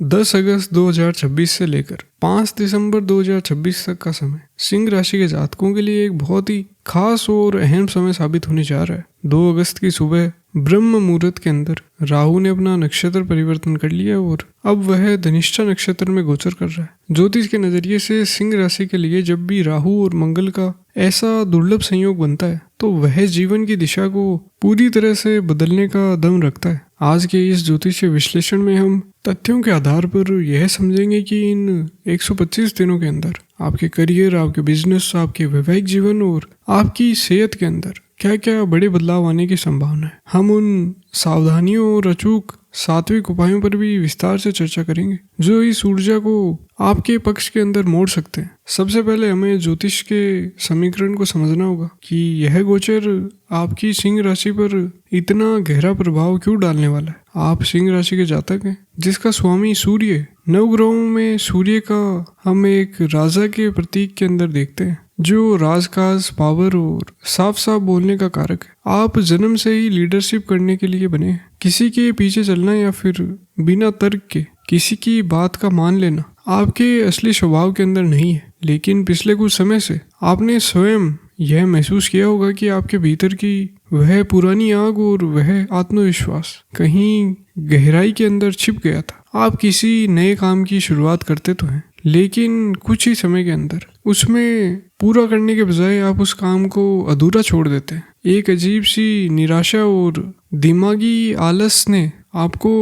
10 अगस्त 2026 से लेकर 5 दिसंबर 2026 तक का समय सिंह राशि के जातकों के लिए एक बहुत ही खास और अहम समय साबित होने जा रहा है। 2 अगस्त की सुबह ब्रह्म मुहूर्त के अंदर राहु ने अपना नक्षत्र परिवर्तन कर लिया और अब वह धनिष्ठा नक्षत्र में गोचर कर रहा है। ज्योतिष के नजरिए से सिंह राशि के लिए जब भी राहु और मंगल का ऐसा दुर्लभ संयोग बनता है तो वह जीवन की दिशा को पूरी तरह से बदलने का दम रखता है। आज के इस ज्योतिषीय विश्लेषण में हम तथ्यों के आधार पर यह समझेंगे कि इन 125 दिनों के अंदर आपके करियर, आपके बिजनेस, आपके वैवाहिक जीवन और आपकी सेहत के अंदर क्या क्या बड़े बदलाव आने की संभावना है। हम उन सावधानियों और अचूक सात्विक उपायों पर भी विस्तार से चर्चा करेंगे जो इस ऊर्जा को आपके पक्ष के अंदर मोड़ सकते हैं। सबसे पहले हमें ज्योतिष के समीकरण को समझना होगा कि यह गोचर आपकी सिंह राशि पर इतना गहरा प्रभाव क्यों डालने वाला है। आप सिंह राशि के जातक हैं जिसका स्वामी सूर्य है। नवग्रहों में सूर्य का हम एक राजा के प्रतीक के अंदर देखते हैं जो राजकाज, पावर और साफ साफ बोलने का कारक है। आप जन्म से ही लीडरशिप करने के लिए बने हैं। किसी के पीछे चलना या फिर बिना तर्क के किसी की बात का मान लेना आपके असली स्वभाव के अंदर नहीं है। लेकिन पिछले कुछ समय से आपने स्वयं यह महसूस किया होगा कि आपके भीतर की वह पुरानी आग और वह आत्मविश्वास कहीं गहराई के अंदर छिप गया था। आप किसी नए काम की शुरुआत करते तो हैं लेकिन कुछ ही समय के अंदर उसमें पूरा करने के बजाय आप उस काम को अधूरा छोड़ देते हैं। एक अजीब सी निराशा और दिमागी आलस ने आपको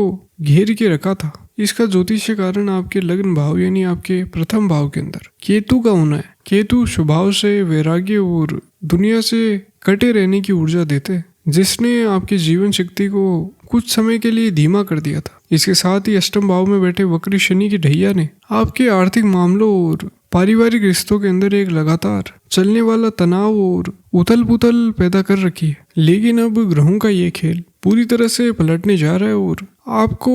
घेर के रखा था। इसका ज्योतिषीय कारण आपके लग्न भाव यानी आपके प्रथम भाव के अंदर केतु का होना है। केतु स्वभाव से वैराग्य और दुनिया से कटे रहने की ऊर्जा देते हैं जिसने आपके जीवन शक्ति को कुछ समय के लिए धीमा कर दिया था। इसके साथ ही अष्टम भाव में बैठे वक्री शनि की ढैया ने आपके आर्थिक मामलों और पारिवारिक रिश्तों के अंदर एक लगातार चलने वाला तनाव और उथल पुथल पैदा कर रखी है। लेकिन अब ग्रहों का ये खेल पूरी तरह से पलटने जा रहा है और आपको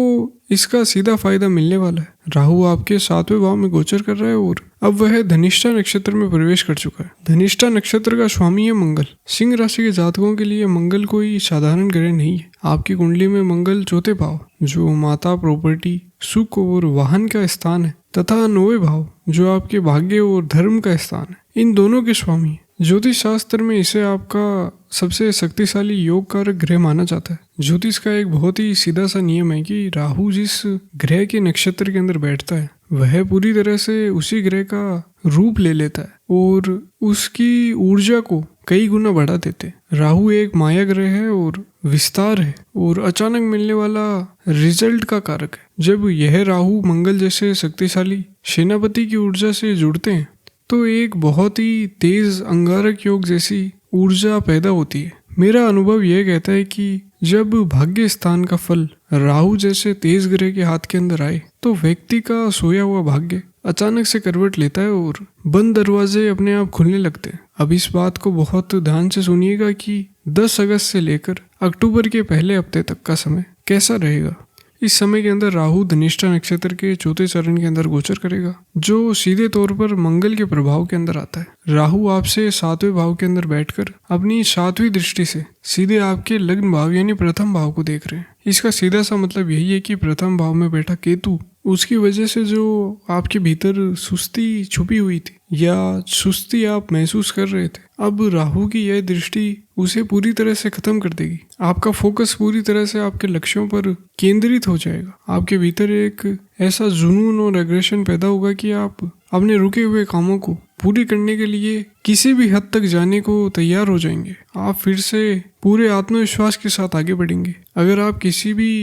इसका सीधा फायदा मिलने वाला है। राहु आपके 7वें भाव में गोचर कर रहा है और अब वह धनिष्ठा नक्षत्र में प्रवेश कर चुका है। धनिष्ठा नक्षत्र का स्वामी है मंगल। सिंह राशि के जातकों के लिए मंगल कोई साधारण ग्रह नहीं है। आपकी कुंडली में मंगल 4थे भाव जो माता, प्रॉपर्टी, सुख और वाहन का स्थान है तथा 9वें भाव जो आपके भाग्य और धर्म का स्थान है, इन दोनों के स्वामी है। ज्योतिष शास्त्र में इसे आपका सबसे शक्तिशाली योग कारक ग्रह माना जाता है। ज्योतिष का एक बहुत ही सीधा सा नियम है कि राहु जिस ग्रह के नक्षत्र के अंदर बैठता है वह पूरी तरह से उसी ग्रह का रूप ले लेता है और उसकी ऊर्जा को कई गुना बढ़ा देते हैं। राहु एक माया ग्रह है और विस्तार है और अचानक मिलने वाला रिजल्ट का कारक है। जब यह राहु मंगल जैसे शक्तिशाली सेनापति की ऊर्जा से जुड़ते हैं तो एक बहुत ही तेज अंगारक योग जैसी ऊर्जा पैदा होती है। मेरा अनुभव यह कहता है कि जब भाग्य स्थान का फल राहु जैसे तेज ग्रह के हाथ के अंदर आए तो व्यक्ति का सोया हुआ भाग्य अचानक से करवट लेता है और बंद दरवाजे अपने आप खुलने लगते हैं। अब इस बात को बहुत ध्यान से सुनिएगा कि 10 अगस्त से लेकर अक्टूबर के पहले हफ्ते तक का समय कैसा रहेगा। इस समय के अंदर राहु धनिष्ठा नक्षत्र के 4थे चरण के अंदर गोचर करेगा जो सीधे तौर पर मंगल के प्रभाव के अंदर आता है। राहु आपसे 7वें भाव के अंदर बैठकर अपनी 7वीं दृष्टि से सीधे आपके लग्न भाव यानी प्रथम भाव को देख रहे हैं। इसका सीधा सा मतलब यही है कि प्रथम भाव में बैठा केतु उसकी वजह से जो आपके भीतर सुस्ती छुपी हुई थी या सुस्ती आप महसूस कर रहे थे, अब राहु की यह दृष्टि उसे पूरी तरह से खत्म कर देगी। आपका फोकस पूरी तरह से आपके लक्ष्यों पर केंद्रित हो जाएगा। आपके भीतर एक ऐसा जुनून और एग्रेशन पैदा होगा कि आप अपने रुके हुए कामों को पूरी करने के लिए किसी भी हद तक जाने को तैयार हो जाएंगे। आप फिर से पूरे आत्मविश्वास के साथ आगे बढ़ेंगे। अगर आप किसी भी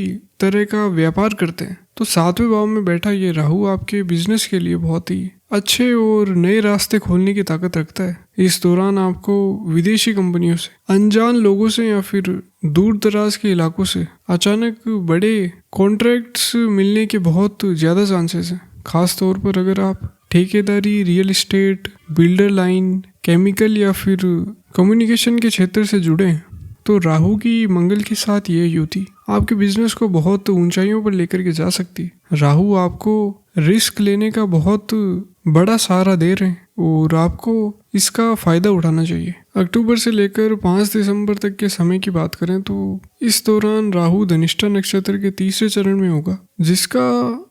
तरह का व्यापार करते हैं तो 7वें भाव में बैठा ये राहु आपके बिजनेस के लिए बहुत ही अच्छे और नए रास्ते खोलने की ताकत रखता है। इस दौरान आपको विदेशी कंपनियों से, अनजान लोगों से या फिर दूर दराज के इलाकों से अचानक बड़े कॉन्ट्रैक्ट्स मिलने के बहुत ज़्यादा चांसेस हैं। खास तौर पर अगर आप ठेकेदारी, real estate, builder line, chemical या फिर कम्युनिकेशन के क्षेत्र से जुड़े हैं तो राहु की मंगल के साथ ये युति आपके बिजनेस को बहुत ऊंचाइयों पर लेकर के जा सकती है। राहु आपको रिस्क लेने का बहुत बड़ा सहारा दे रहे हैं और आपको इसका फायदा उठाना चाहिए। अक्टूबर से लेकर 5 दिसंबर तक के समय की बात करें तो इस दौरान राहु धनिष्ठा नक्षत्र के 3रे चरण में होगा जिसका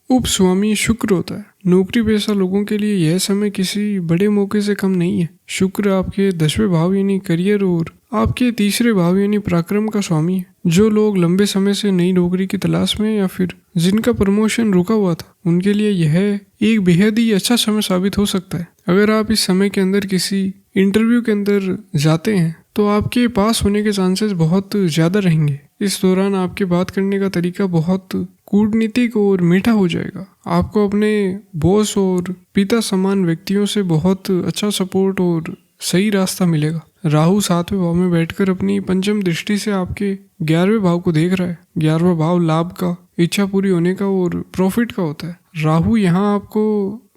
उपस्वामी शुक्र होता है। नौकरी पेशा लोगों के लिए यह समय किसी बड़े मौके से कम नहीं है। शुक्र आपके 10वें भाव यानी करियर और आपके 3रे भाव यानी पराक्रम का स्वामी है। जो लोग लंबे समय से नई नौकरी की तलाश में या फिर जिनका प्रमोशन रुका हुआ था, उनके लिए यह एक बेहद ही अच्छा समय साबित हो सकता है। अगर आप इस समय के अंदर किसी इंटरव्यू के अंदर जाते हैं तो आपके पास होने के चांसेस बहुत ज़्यादा रहेंगे। इस दौरान आपके बात करने का तरीका बहुत कूटनीतिक और मीठा हो जाएगा। आपको अपने बॉस और पिता समान व्यक्तियों से बहुत अच्छा सपोर्ट और सही रास्ता मिलेगा। राहु 7वें भाव में बैठकर अपनी पंचम दृष्टि से आपके 11वें भाव को देख रहा है। 11वां भाव लाभ का, इच्छा पूरी होने का और प्रॉफिट का होता है। राहु यहाँ आपको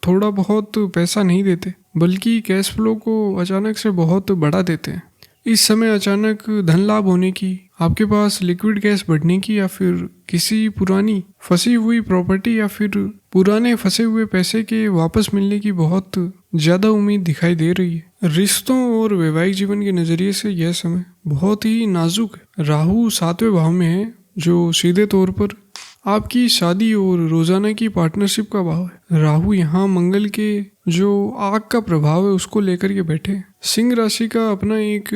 थोड़ा बहुत पैसा नहीं देते, बल्कि कैश फ्लो को अचानक से बहुत बढ़ा देते हैं। इस समय अचानक धन लाभ होने की, आपके पास लिक्विड कैश बढ़ने की या फिर किसी पुरानी फंसी हुई प्रॉपर्टी या फिर पुराने फंसे हुए पैसे के वापस मिलने की बहुत ज़्यादा उम्मीद दिखाई दे रही है। रिश्तों और वैवाहिक जीवन के नज़रिए से यह समय बहुत ही नाजुक है। राहु 7वें भाव में है, जो सीधे तौर पर आपकी शादी और रोजाना की पार्टनरशिप का भाव है। राहु यहाँ मंगल के जो आग का प्रभाव है उसको लेकर के बैठे। सिंह राशि का अपना एक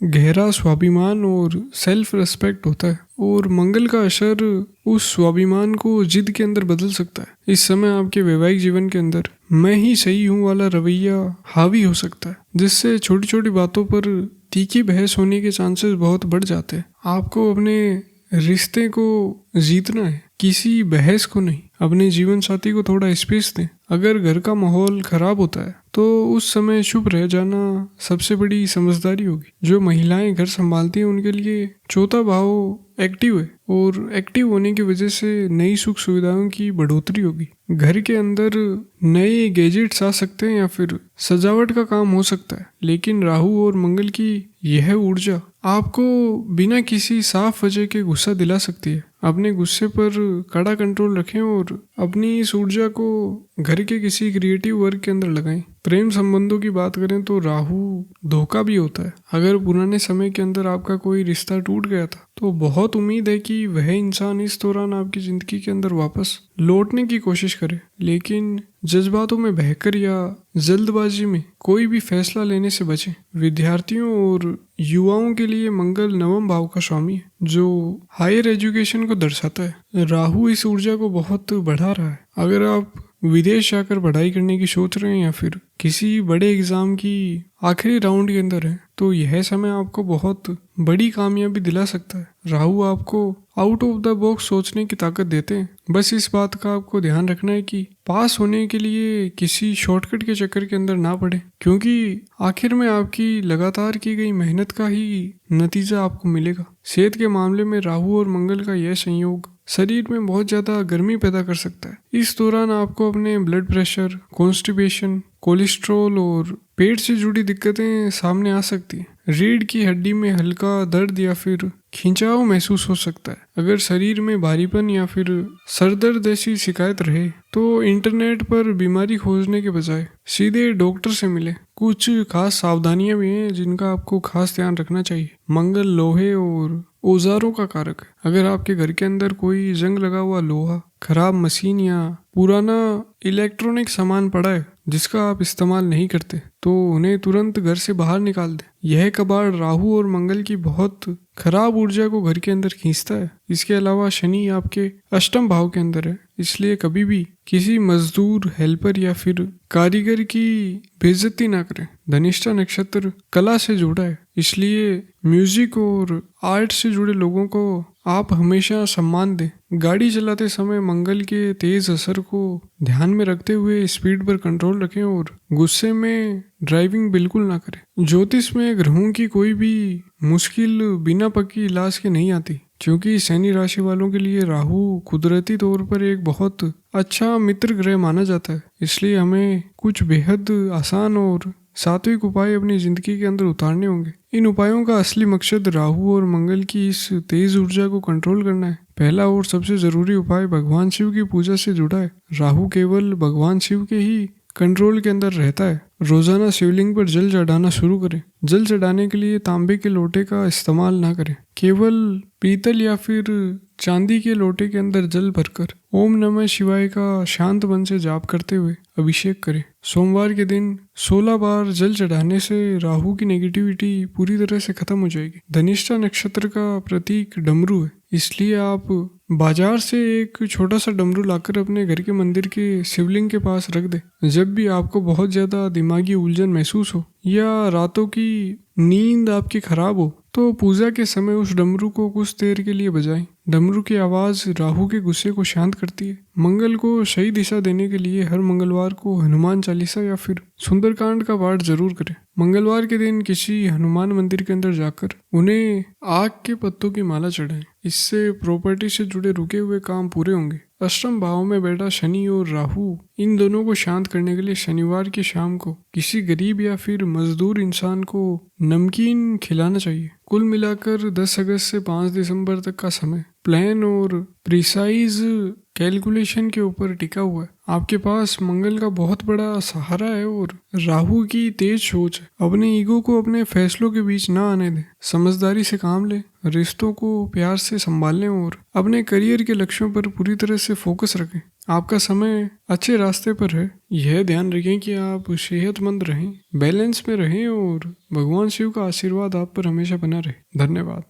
गहरा स्वाभिमान और सेल्फ रेस्पेक्ट होता है और मंगल का असर उस स्वाभिमान को जिद के अंदर बदल सकता है। इस समय आपके वैवाहिक जीवन के अंदर मैं ही सही हूँ वाला रवैया हावी हो सकता है, जिससे छोटी छोटी बातों पर तीखी बहस होने के चांसेस बहुत बढ़ जाते हैं। आपको अपने रिश्ते को जीतना है, किसी बहस को नहीं। अपने जीवन साथी को थोड़ा स्पेस दें। अगर घर का माहौल खराब होता है तो उस समय चुप रह जाना सबसे बड़ी समझदारी होगी। जो महिलाएं घर संभालती हैं उनके लिए 4था भाव एक्टिव है और एक्टिव होने की वजह से नई सुख सुविधाओं की बढ़ोतरी होगी। घर के अंदर नए गैजेट्स आ सकते हैं या फिर सजावट का काम हो सकता है, लेकिन राहु और मंगल की यह ऊर्जा आपको बिना किसी साफ वजह के गुस्सा दिला सकती है। अपने गुस्से पर कड़ा कंट्रोल रखें और अपनी इस ऊर्जा को घर के किसी क्रिएटिव वर्क के अंदर लगाएं। प्रेम संबंधों की बात करें तो राहु धोखा भी होता है। अगर पुराने समय के अंदर आपका कोई रिश्ता टूट गया था तो बहुत उम्मीद है कि वह इंसान इस दौरान आपकी जिंदगी के अंदर वापस लौटने की कोशिश करे, लेकिन जज्बातों में बहकर या जल्दबाजी में कोई भी फैसला लेने से बचें। विद्यार्थियों और युवाओं के लिए मंगल 9वें भाव का स्वामी है, जो हायर एजुकेशन को दर्शाता है। राहु इस ऊर्जा को बहुत बढ़ा रहा है। अगर आप विदेश जाकर पढ़ाई करने की सोच रहे हैं या फिर किसी बड़े एग्जाम की आखिरी राउंड के अंदर है तो यह समय आपको बहुत बड़ी कामयाबी दिला सकता है। राहु आपको आउट ऑफ द बॉक्स सोचने की ताकत देते हैं। बस इस बात का आपको ध्यान रखना है कि पास होने के लिए किसी शॉर्टकट के चक्कर के अंदर ना पड़े, क्योंकि आखिर में आपकी लगातार की गई मेहनत का ही नतीजा आपको मिलेगा। सेहत के मामले में राहु और मंगल का यह संयोग शरीर में बहुत ज्यादा गर्मी पैदा कर सकता है। इस दौरान आपको अपने ब्लड प्रेशर, कॉन्स्टिपेशन, कोलेस्ट्रॉल और पेट से जुड़ी दिक्कतें सामने आ सकती हैं। रीढ़ की हड्डी में हल्का दर्द या फिर खिंचाव महसूस हो सकता है। अगर शरीर में भारीपन या फिर सर दर्द जैसी शिकायत रहे तो इंटरनेट पर बीमारी खोजने के बजाय सीधे डॉक्टर से मिले। कुछ खास सावधानियां भी हैं जिनका आपको खास ध्यान रखना चाहिए। मंगल लोहे और औजारों का कारक है। अगर आपके घर के अंदर कोई जंग लगा हुआ लोहा, खराब मशीन या पुराना इलेक्ट्रॉनिक सामान पड़ा है जिसका आप इस्तेमाल नहीं करते तो उन्हें तुरंत घर से बाहर निकाल दें। यह कबाड़ राहु और मंगल की बहुत खराब ऊर्जा को घर के अंदर खींचता है। इसके अलावा शनि आपके 8वें भाव के अंदर है, इसलिए कभी भी किसी मजदूर, हेल्पर या फिर कारीगर की बेइज्जती ना करें। धनिष्ठा नक्षत्र कला से जुड़ा है, इसलिए म्यूजिक और आर्ट से जुड़े लोगों को आप हमेशा सम्मान दें। गाड़ी चलाते समय मंगल के तेज असर को ध्यान में रखते हुए स्पीड पर कंट्रोल रखें और गुस्से में ड्राइविंग बिल्कुल ना करें। ज्योतिष में ग्रहों की कोई भी मुश्किल बिना पक्की इलाज के नहीं आती, क्योंकि शनि राशि वालों के लिए राहु कुदरती तौर पर एक बहुत अच्छा मित्र ग्रह माना जाता है। इसलिए हमें कुछ बेहद आसान और सात्विक उपाय अपनी जिंदगी के अंदर उतारने होंगे। इन उपायों का असली मकसद राहु और मंगल की इस तेज ऊर्जा को कंट्रोल करना है। पहला और सबसे जरूरी उपाय भगवान शिव की पूजा से जुड़ा है। राहु केवल भगवान शिव के ही कंट्रोल के अंदर रहता है। रोजाना शिवलिंग पर जल चढ़ाना शुरू करें। जल चढ़ाने के लिए तांबे के लोटे का इस्तेमाल ना करें, केवल पीतल या फिर चांदी के लोटे के अंदर जल भरकर ओम नमः शिवाय का शांत मन से जाप करते हुए अभिषेक करें। सोमवार के दिन 16 बार जल चढ़ाने से राहु की नेगेटिविटी पूरी तरह से खत्म हो जाएगी। धनिष्ठा नक्षत्र का प्रतीक डमरू है, इसलिए आप बाजार से एक छोटा सा डमरू लाकर अपने घर के मंदिर के शिवलिंग के पास रख दे। जब भी आपको बहुत ज्यादा दिमागी उलझन महसूस हो या रातों की नींद आपकी खराब हो तो पूजा के समय उस डमरू को कुछ देर के लिए बजाएं। डमरू की आवाज राहु के गुस्से को शांत करती है। मंगल को सही दिशा देने के लिए हर मंगलवार को हनुमान चालीसा या फिर सुंदरकांड का पाठ जरूर करें। मंगलवार के दिन किसी हनुमान मंदिर के अंदर जाकर उन्हें आग के पत्तों की माला चढ़ाएं। इससे प्रॉपर्टी से जुड़े रुके हुए काम पूरे होंगे। अष्टम भाव में बैठा शनि और राहु, इन दोनों को शांत करने के लिए शनिवार की शाम को किसी गरीब या फिर मजदूर इंसान को नमकीन खिलाना चाहिए। कुल मिलाकर 10 अगस्त से 5 दिसंबर तक का समय प्लान और प्रिसाइज कैलकुलेशन के ऊपर टिका हुआ है। आपके पास मंगल का बहुत बड़ा सहारा है और राहु की तेज सोच है। अपने ईगो को अपने फैसलों के बीच ना आने दें। समझदारी से काम लें, रिश्तों को प्यार से संभालें और अपने करियर के लक्ष्यों पर पूरी तरह से फोकस रखें। आपका समय अच्छे रास्ते पर है। यह ध्यान रखें कि आप सेहतमंद रहें, बैलेंस में रहें और भगवान शिव का आशीर्वाद आप पर हमेशा बना रहे। धन्यवाद।